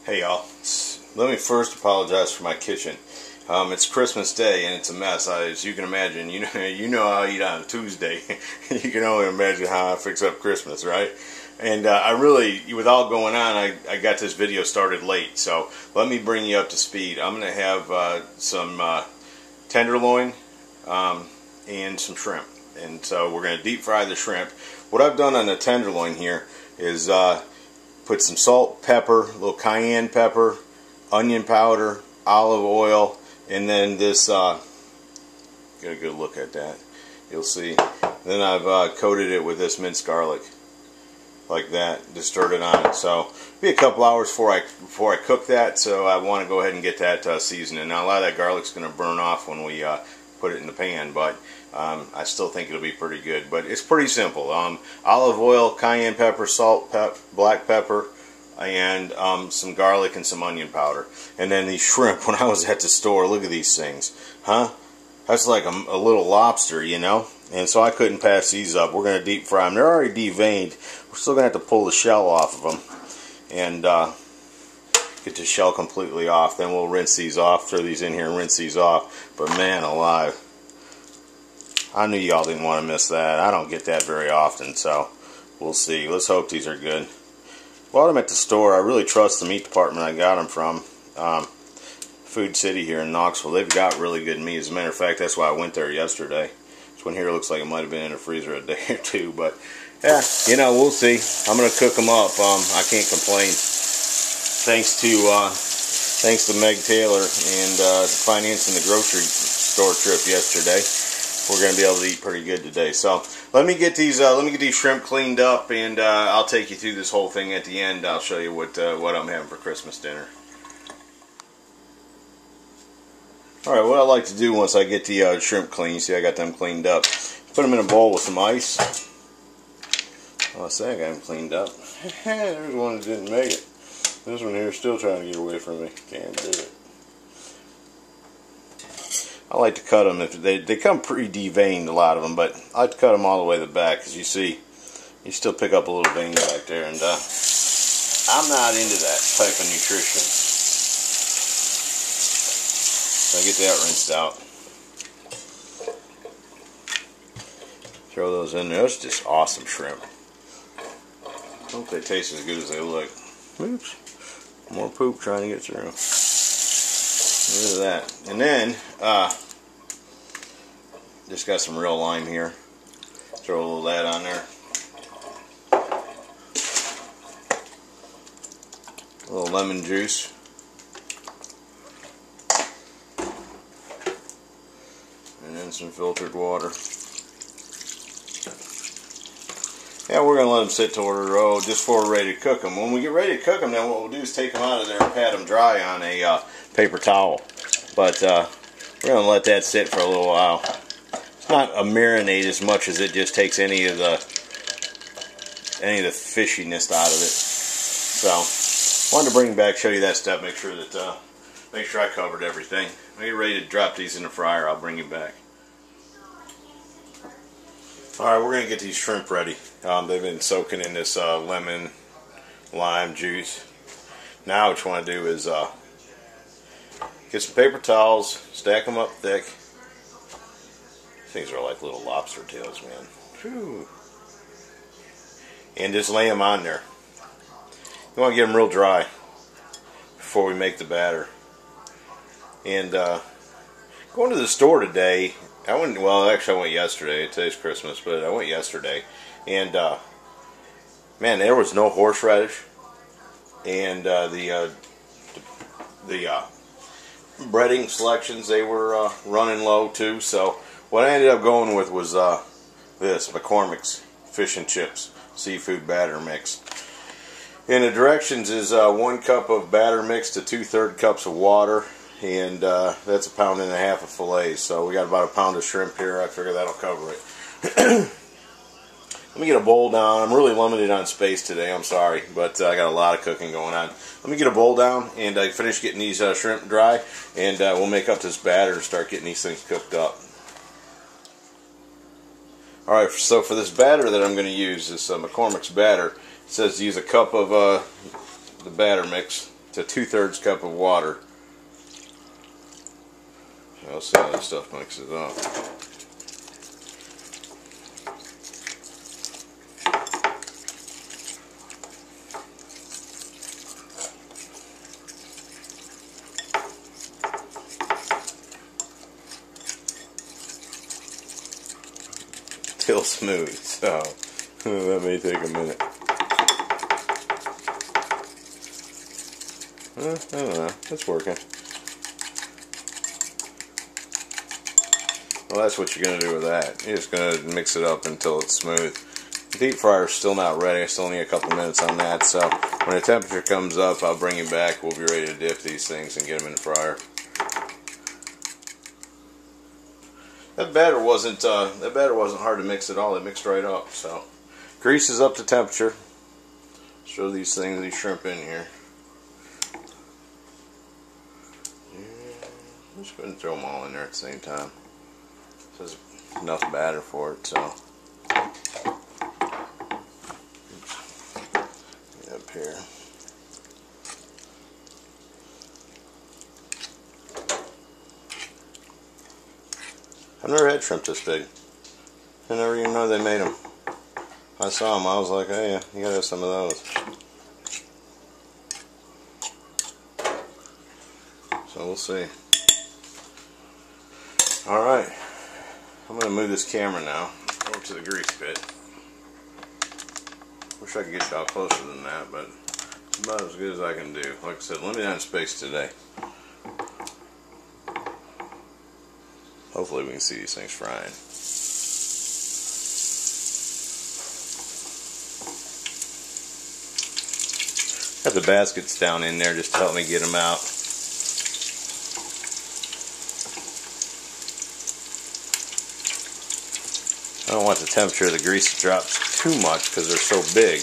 Hey y'all, let me first apologize for my kitchen. It's Christmas Day and it's a mess. As you can imagine, you know how I eat on a Tuesday. You can only imagine how I fix up Christmas, right? And I really, with all going on, I got this video started late. So let me bring you up to speed. I'm going to have some tenderloin and some shrimp. And so we're going to deep fry the shrimp. What I've done on the tenderloin here is put some salt, pepper, a little cayenne pepper, onion powder, olive oil, and then this, get a good look at that, you'll see. Then I've coated it with this minced garlic, like that, just stirred it on it. So it'll be a couple hours before I cook that, so I want to go ahead and get that seasoning. Now a lot of that garlic's going to burn off when we put it in the pan, but I still think it'll be pretty good. But it's pretty simple. Olive oil, cayenne pepper, salt, black pepper, and some garlic and some onion powder. And then these shrimp, when I was at the store, look at these things. That's like a little lobster, you know? And so I couldn't pass these up. We're going to deep fry them. They're already deveined. We're still going to have to pull the shell off of them and get the shell completely off. Then we'll rinse these off, throw these in here and rinse these off. But man alive, I knew y'all didn't want to miss that. I don't get that very often, so we'll see. Let's hope these are good. Bought them at the store. I really trust the meat department I got them from. Food City here in Knoxville. They've got really good meat. As a matter of fact, that's why I went there yesterday. This one here looks like it might have been in the freezer a day or two, but yeah, you know, we'll see. I'm gonna cook them up. I can't complain. Thanks to Meg Taylor and financing the grocery store trip yesterday, we're going to be able to eat pretty good today. So let me get these shrimp cleaned up, and I'll take you through this whole thing at the end. I'll show you what I'm having for Christmas dinner. All right, what I like to do once I get the shrimp clean, see I got them cleaned up, put them in a bowl with some ice. Oh, I say I got them cleaned up. There's one that didn't make it. This one here is still trying to get away from me. Can't do it. I like to cut them. They come pretty deveined, a lot of them, but I like to cut them all the way to the back, because you see, you still pick up a little vein back there, and I'm not into that type of nutrition. So I get that rinsed out. Throw those in there. That's just awesome shrimp. Hope they taste as good as they look. Oops. More poop trying to get through. Look at that. And then, just got some real lime here. Throw a little of that on there. A little lemon juice. And then some filtered water. Yeah, we're going to let them sit till we're just before we're ready to cook them. When we get ready to cook them, then what we'll do is take them out of there and pat them dry on a paper towel. But we're going to let that sit for a little while. It's not a marinade as much as it just takes any of the fishiness out of it. So, wanted to bring it back, show you that step, make sure I covered everything. When you're ready to drop these in the fryer, I'll bring you back. Alright, we're going to get these shrimp ready. They've been soaking in this lemon, lime juice. Now what you want to do is get some paper towels, stack them up thick. These things are like little lobster tails, man. Whew. And just lay them on there. You want to get them real dry before we make the batter. And going to the store today, I went yesterday. Today's Christmas, but I went yesterday, and man, there was no horseradish, and the breading selections, they were running low too. So what I ended up going with was this McCormick's Fish and Chips Seafood Batter Mix. And the directions is 1 cup of batter mix to 2/3 cups of water. And that's 1.5 pounds of fillets. So we got about 1 pound of shrimp here. I figure that'll cover it. Let me get a bowl down. I'm really limited on space today. I'm sorry, but I got a lot of cooking going on. Let me get a bowl down and finish getting these shrimp dry, and we'll make up this batter and start getting these things cooked up. All right. So for this batter that I'm going to use, this McCormick's batter, it says to use 1 cup of the batter mix. to 2/3 cup of water. I'll see how this stuff mixes up. Till smooth, so that may take a minute. I don't know, it's working. Well, that's what you're going to do with that. You're just going to mix it up until it's smooth. The deep fryer's still not ready. I still need a couple minutes on that, so when the temperature comes up, I'll bring you back. We'll be ready to dip these things and get them in the fryer. That batter wasn't hard to mix at all. It mixed right up. So grease is up to temperature. Show these things, these shrimp in here. I'm just going to throw them all in there at the same time. There's enough batter for it. So get up here. I've never had shrimp this big. I never even know they made them. I saw them, I was like, hey, you gotta have some of those. So we'll see. Alright, I'm gonna move this camera now over to the grease pit. Wish I could get y'all closer than that, but it's about as good as I can do. Like I said, limited on space today. Hopefully we can see these things frying. Got the baskets down in there just to help me get them out. I don't want the temperature of the grease to drop too much because they're so big.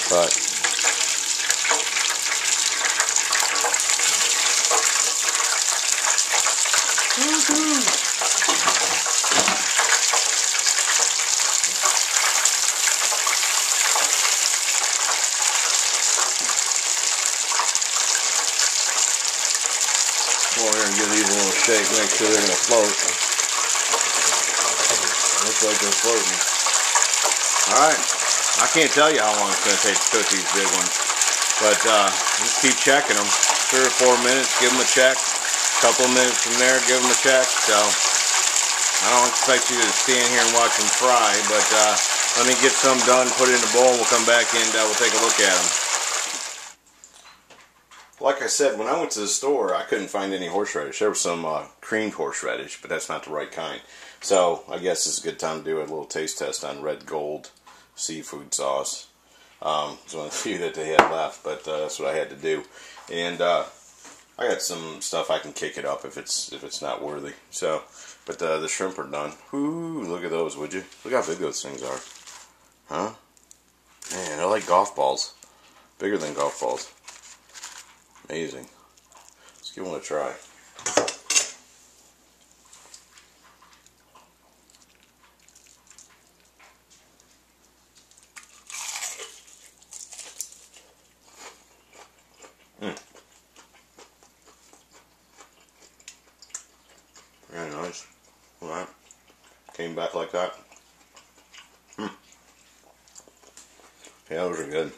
But we're going to give these a little shake, make sure they're going to float. Looks like they're floating. Alright, I can't tell you how long it's going to take to cook these big ones. But just keep checking them. 3 or 4 minutes, give them a check. A couple of minutes from there, give them a check. So, I don't expect you to stand here and watch them fry, but let me get some done, put it in a bowl, and we'll come back and we'll take a look at them. Like I said, when I went to the store, I couldn't find any horseradish. There was some creamed horseradish, but that's not the right kind. So I guess it's a good time to do a little taste test on Red Gold seafood sauce. It's one of the few that they had left, but that's what I had to do. And I got some stuff I can kick it up if it's not worthy. So, but the shrimp are done. Ooh, look at those, would you? Look how big those things are. Huh? Man, they're like golf balls. Bigger than golf balls. Amazing. Let's give one a try. Very nice. Alright. Came back like that. Yeah, those are good.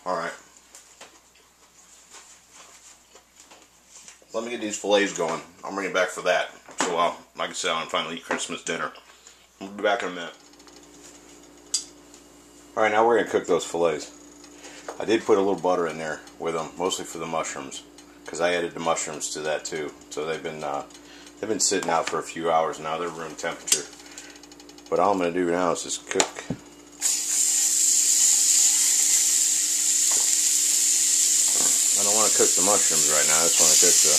Alright. Let me get these fillets going. I'll bring you back for that. So, like I said, I'm finally eat Christmas dinner. We'll be back in a minute. Alright, now we're going to cook those fillets. I did put a little butter in there with them, mostly for the mushrooms, because I added the mushrooms to that too. So they've been sitting out for a few hours now. They're room temperature. But all I'm going to do now is just cook. I don't want to cook the mushrooms right now. I just want to cook the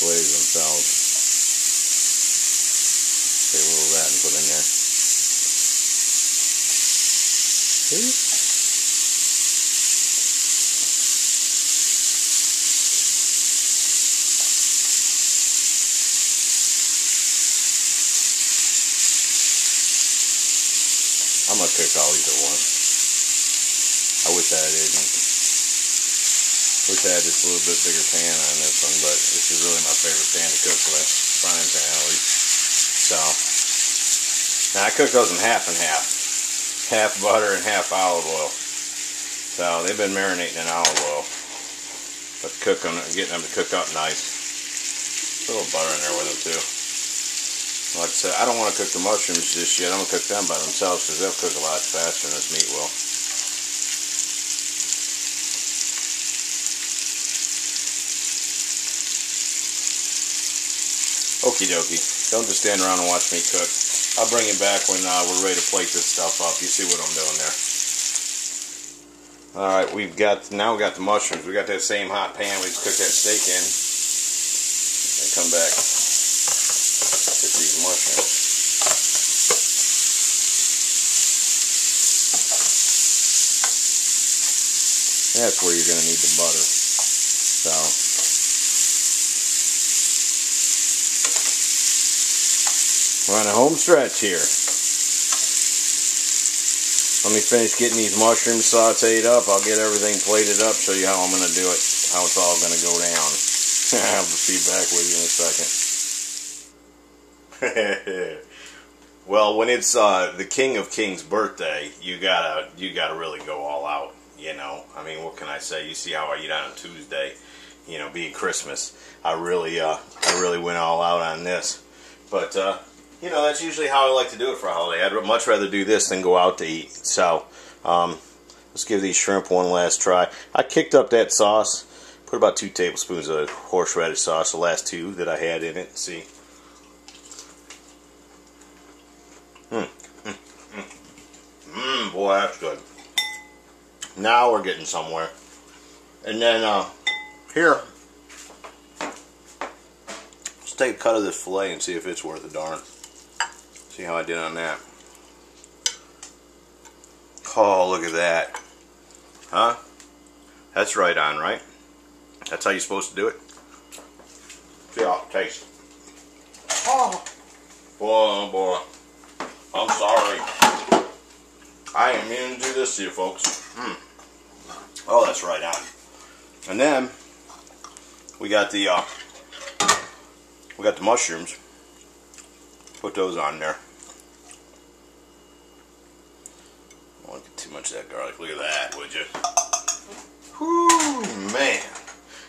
fillets themselves. Take a little of that and put in there. See? I'm gonna cook all these at once. I wish I didn't. Wish I had just a little bit bigger pan on this one, but this is really my favorite pan to cook with, frying pan at least. So now I cook those in half and half. Half butter and half olive oil. So they've been marinating in olive oil. But cook them, getting them to cook up nice. A little butter in there with them too. Like I said, I don't want to cook the mushrooms just yet. I'm going to cook them by themselves because they'll cook a lot faster than this meat will. Okie dokie. Don't just stand around and watch me cook. I'll bring it back when we're ready to plate this stuff up. You see what I'm doing there. Alright, now we got the mushrooms. We got that same hot pan we cooked that steak in. And come back. Cook these mushrooms. That's where you're going to need the butter. So we're on a home stretch here. Let me finish getting these mushrooms sauteed up. I'll get everything plated up, show you how I'm going to do it, how it's all going to go down. I'll be back with you in a second. Well, when it's the King of Kings' birthday, you gotta really go all out. You know, I mean, what can I say? You see how I eat on Tuesday. You know, being Christmas, I really went all out on this. But you know, that's usually how I like to do it for a holiday. I'd much rather do this than go out to eat. So, let's give these shrimp one last try. I kicked up that sauce, put about 2 tablespoons of horseradish sauce, the last 2 that I had in it. See? Boy, that's good. Now we're getting somewhere. And then, here, let's take a cut of this filet and see if it's worth a darn. See how I did on that. Oh, look at that. Huh? That's right on, right? That's how you're supposed to do it? See how it tastes. Oh. Boy, oh boy. I'm sorry. I ain't meaning to do this to you folks. Oh, that's right on. And then we got the mushrooms. Put those on there. I don't want to get too much of that garlic. Look at that, would you? Whoo, man.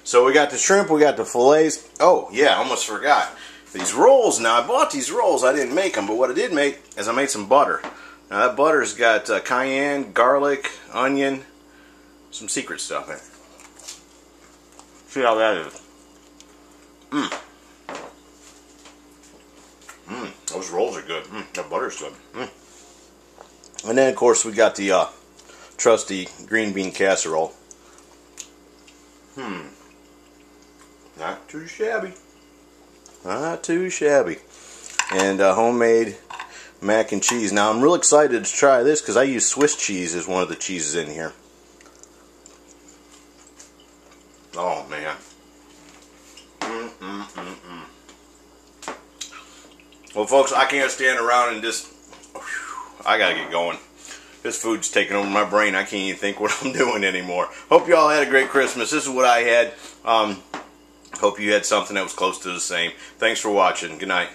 So we got the shrimp, we got the fillets. Oh, yeah, I almost forgot. These rolls, now I bought these rolls, I didn't make them, but what I did make is I made some butter. Now that butter's got cayenne, garlic, onion, some secret stuff in it. See how that is. Those rolls are good. That butter's good. And then of course we got the trusty green bean casserole. Not too shabby. Not too shabby. And homemade mac and cheese. Now I'm real excited to try this because I use Swiss cheese as one of the cheeses in here. Oh man. Well folks, I can't stand around and just, I gotta get going. This food's taking over my brain. I can't even think what I'm doing anymore. Hope you all had a great Christmas. This is what I had. Hope you had something that was close to the same. Thanks for watching. Good night.